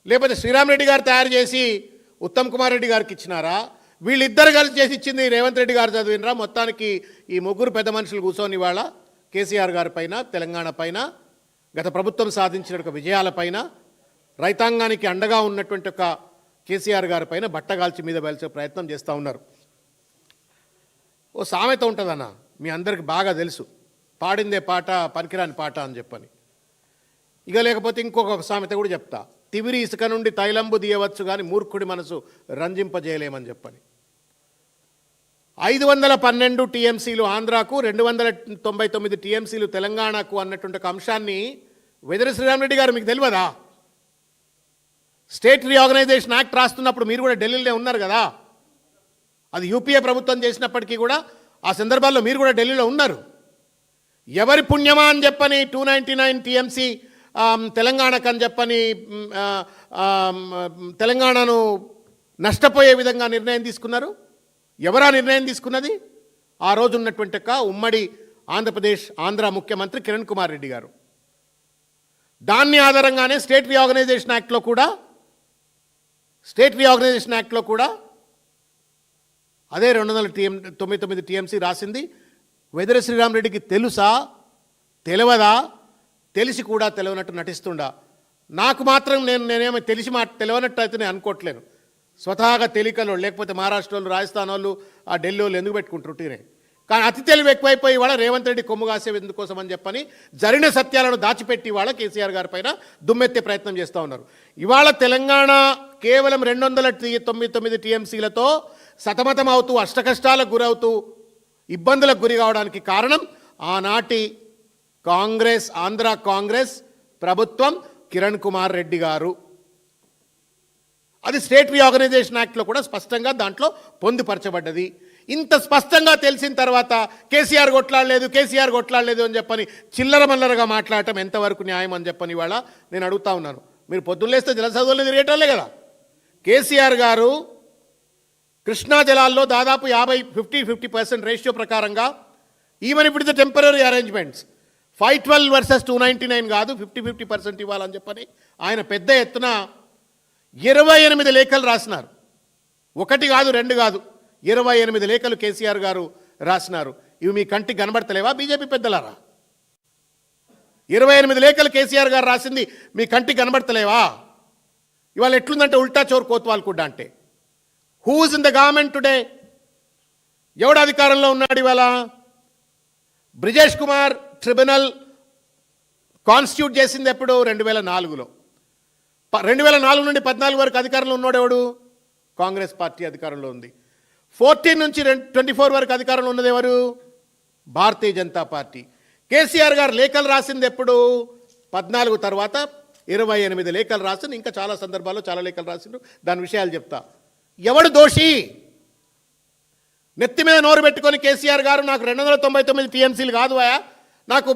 లేకపోతే శ్రీరామ్ రెడ్డి గారు తయారు చేసి ఉత్తమ్ కుమార్ రెడ్డి గారికి ఇచ్చినారా? వీళ్ళిద్దరు కలిసి చేసి ఇచ్చింది రేవంత్ రెడ్డి గారు చదివినరా? మొత్తానికి ఈ ముగ్గురు పెద్ద మనుషులు కూర్చొని ఇవాళ కేసీఆర్ గారి పైన, తెలంగాణ పైన, గత ప్రభుత్వం సాధించిన విజయాలపైన, రైతాంగానికి అండగా ఉన్నటువంటి ఒక కేసీఆర్ గారి పైన బట్టగాల్చి మీద వెలిసే ప్రయత్నం చేస్తూ ఉన్నారు. ఓ సామెత ఉంటుందన్న, మీ అందరికి బాగా తెలుసు, పాడిందే పాట పనికిరాని పాట అని చెప్పని. ఇక లేకపోతే ఇంకొక సామెత కూడా చెప్తా, తివిరి ఇసుక నుండి తైలంబు తీయవచ్చు కానీ మూర్ఖుడి మనసు రంజింపజేయలేమని చెప్పని. 512 టీఎంసీలు ఆంధ్రాకు, 299 టీఎంసీలు తెలంగాణకు అన్నటువంటి ఒక అంశాన్ని వెదరి శ్రీరామరెడ్డి గారు మీకు తెలియదా? స్టేట్ రీఆర్గనైజేషన్ యాక్ట్ రాస్తున్నప్పుడు మీరు కూడా ఢిల్లీలో ఉన్నారు కదా. అది యూపీఏ ప్రభుత్వం చేసినప్పటికీ కూడా ఆ సందర్భాల్లో మీరు కూడా ఢిల్లీలో ఉన్నారు. ఎవరి పుణ్యమా అని చెప్పని 299 టీఎంసీ తెలంగాణకు అని చెప్పని తెలంగాణను నష్టపోయే విధంగా నిర్ణయం తీసుకున్నారు. ఎవరా నిర్ణయం తీసుకున్నది? ఆ రోజు ఉన్నటువంటి ఉమ్మడి ఆంధ్రప్రదేశ్ ఆంధ్ర ముఖ్యమంత్రి కిరణ్ కుమార్ రెడ్డి గారు. దాన్ని ఆధారంగానే స్టేట్ రీఆర్గనైజేషన్ యాక్ట్లో కూడా అదే 299 టీఎంసీ రాసింది. వెదరి శ్రీరామరెడ్డికి తెలుసా, తెలియదా? తెలిసి కూడా తెలియనట్టు నటిస్తుండా. నాకు మాత్రం నేనేమో తెలిసి తెలియనట్టు అయితే నేను అనుకోవట్లేను. స్వతహాగా తెలియకలో, లేకపోతే మహారాష్ట్ర వాళ్ళు, రాజస్థాన్ వాళ్ళు, ఆ ఢిల్లీ వాళ్ళు ఎందుకు పెట్టుకుంటుంటే, కానీ అతి తెలివి ఎక్కువైపోయి వాళ్ళ రేవంత్ రెడ్డి కొమ్ము కాసే ఎందుకోసం అని చెప్పని జరిగిన సత్యాలను దాచిపెట్టి వాళ్ళ కేసీఆర్ గారి పైన దుమ్మెత్తే ప్రయత్నం చేస్తూ ఉన్నారు. ఇవాళ తెలంగాణ కేవలం 299 టీఎంసీలతో సతమతం అవుతూ, అష్టకష్టాలకు గురవుతూ, ఇబ్బందులకు గురి కావడానికి కారణం ఆనాటి కాంగ్రెస్, ఆంధ్ర కాంగ్రెస్ ప్రభుత్వం, కిరణ్ కుమార్ రెడ్డి గారు. అది స్టేట్ రీఆర్గనైజేషన్ యాక్ట్లో కూడా స్పష్టంగా దాంట్లో పొందుపరచబడ్డది. ఇంత స్పష్టంగా తెలిసిన తర్వాత కేసీఆర్ కొట్లాడలేదు అని చెప్పని చిల్లర మల్లరగా మాట్లాడటం ఎంతవరకు న్యాయం అని చెప్పని ఇవాళ నేను అడుగుతా ఉన్నాను. మీరు పొద్దున్నేస్తే జలసదువులు తిరిగేటోళ్ళే కదా. కేసీఆర్ గారు కృష్ణా జలాల్లో దాదాపు 50% రేషియో ప్రకారంగా, ఈవెన్ ఇప్పుడు ఇది టెంపరీ అరేంజ్మెంట్స్, 512 వర్సెస్ 299 కాదు, 50% ఇవ్వాలని చెప్పని ఆయన పెద్ద ఎత్తున 28 లేఖలు రాసినారు. 1 కాదు 2 కాదు, 28 లేఖలు కేసీఆర్ గారు రాసినారు. ఇవి మీ కంటికి కనబడతలేవా బీజేపీ పెద్దలారా? 28 లేఖలు కేసీఆర్ గారు రాసింది మీ కంటికి కనబడతలేవా? ఇవాళ ఎట్లుందంటే ఉల్టా చోర్ కోత్వాల్ కూడా. అంటే who is in the government today? ఎవడు అధికారంలో ఉన్నాడు ఇవాళ? బ్రిజేష్ కుమార్ ట్రిబ్యునల్ కాన్స్టిట్యూట్ చేసింది ఎప్పుడు? 2004లో. 2004 నుండి 14 వరకు అధికారంలో ఉన్నాడు ఎవడు? కాంగ్రెస్ పార్టీ అధికారంలో ఉంది. 14 నుంచి 24 వరకు అధికారంలో ఉన్నది ఎవరు? భారతీయ జనతా పార్టీ. కేసీఆర్ గారు లేఖలు రాసింది ఎప్పుడు? 14 తర్వాత 28 లేఖలు రాసింది. ఇంకా చాలా సందర్భాల్లో చాలా లేఖలు రాసిండు. దాని విషయాలు చెప్తా. ఎవడు దోషి? నెత్తి మీద నోరు పెట్టుకొని కేసీఆర్ గారు నాకు 299 టీఎంసీలు కాదు, నాకు